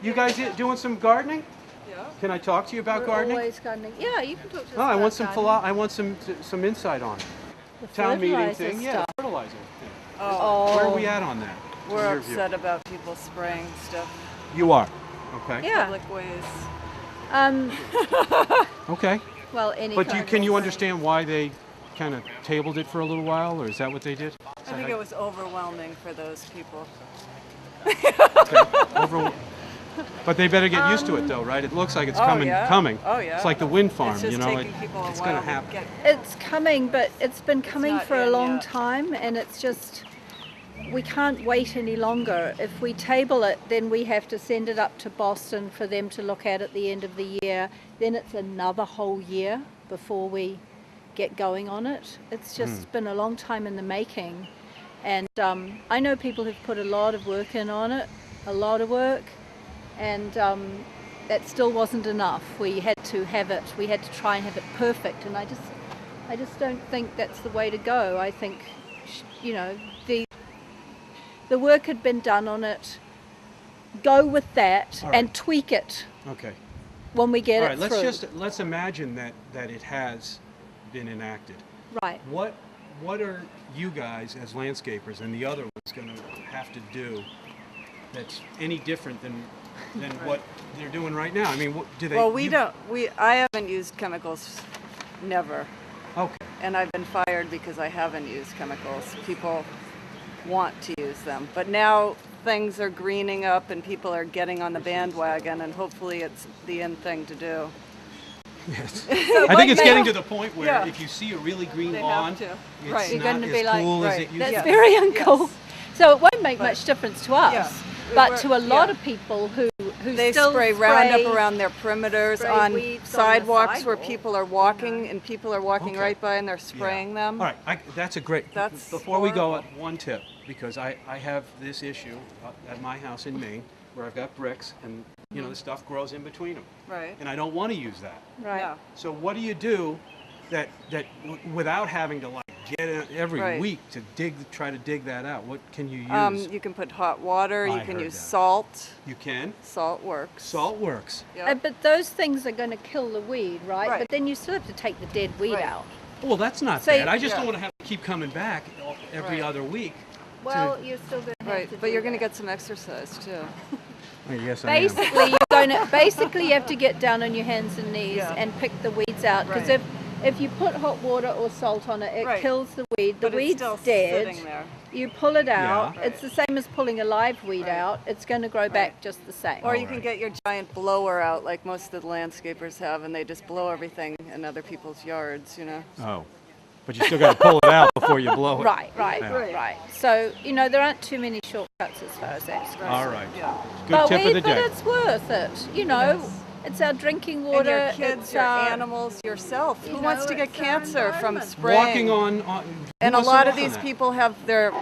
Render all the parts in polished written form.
You guys doing some gardening? Yeah. Can I talk to you about gardening? Always gardening. Yeah, you can talk to us Oh, I about want some gardening. I want some insight on it. The Town meeting fertilizer thing. Yeah, stuff. the fertilizer thing. Oh, Where are we at on that? in we're your view? upset about people spraying stuff. You are. Okay. Yeah. Public ways. Okay. Well, any. But kind can of you thing. understand why they kind of tabled it for a little while, or is that what they did? I think it was overwhelming for those people. But they better get used to it, though, right? It looks like it's Oh, coming. yeah. Coming. Oh, yeah. It's like the wind farm, It's just you know. taking people a it's while gonna to happen. get. It's coming, but it's been coming not for a in long yet. time, and it's just we can't wait any longer. If we table it, then we have to send it up to Boston for them to look at the end of the year. Then it's another whole year before we get going on it. It's just been a long time in the making, and I know people who've put a lot of work in on it, a lot of work, and that still wasn't enough. We had to have it. We had to try and have it perfect, and I just don't think that's the way to go. I think, you know, the work had been done on it. Go with that All right. and tweak it Okay. when we get All it right. through. Let's imagine that it has been enacted. Right. What are you guys as landscapers and the other ones going to have to do that's any different than what they're doing right now? I mean, what, do they? Well, I haven't used chemicals, never. Okay. And I've been fired because I haven't used chemicals. People want to use them. But now things are greening up and people are getting on the bandwagon, and hopefully it's the end thing to do. Yes. I think it's getting to the point where Yeah. if you see a really green They lawn, have to. it's Right. You're not going to as be like, cool as right, it used That's to Yes. be. very uncool. Yes. So it won't make But- much difference to us, Yeah. but We're- to a lot yeah. of people who They still spray Roundup around their perimeters spray on weeds on the sidewalks where sidewalk. people are walking, and people are walking Okay. right by and they're spraying them. All right, that's a great. That's Before we go, horrible. one tip, because I have this issue at my house in Maine where I've got bricks and you know the stuff grows in between them, Right. and I don't want to use that. right. Yeah. So what do you do that without having to like get in every Right. week to try to dig that out? What can you use? You can put hot water. I You can heard use that. salt. You can. Salt works. Salt works. Yeah. But those things are going to kill the weed, right? Right. But then you still have to take the dead weed Right. out. Well, that's not So- bad. I just Yeah. don't want to have to keep coming back every Right. other week. Well, you're still going to have Right. to But do you're going to that. get some exercise too. Yes, I am. Basically you have to get down on your hands and knees Yeah. and pick the weeds out, because Right. if you put hot water or salt on it, it Right. kills the weed. The But it's weed's still dead. sitting there. You pull it out. Yeah. It's the same as pulling a live weed Right. out. It's going to grow back just the same. Or you All can right. get your giant blower out like most of the landscapers have, and they just blow everything in other people's yards, you know. Oh, but you still got to pull it out before you blow it. Right. Yeah. Right. So, there aren't too many shortcuts as far as that's concerned. All right. Yeah. Good tip of the But day. it's worth it. It's our drinking water. And your kids, it's your our, animals, yourself. Who you wants know, to get it's our cancer from environment. spraying? Walking on who And a wants to lot of walk on these that? people have their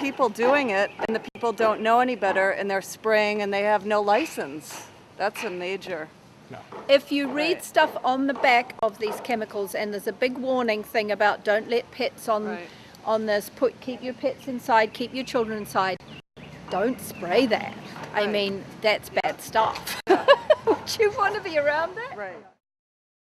people doing it, and the people don't know any better, and they're spraying, and they have no license. That's a major. No. If you read Right. stuff on the back of these chemicals, and there's a big warning thing about don't let pets on Right. on this. Keep your pets inside. Keep your children inside. Don't spray that. I Right. mean, that's bad stuff. Would you want to be around that? Right.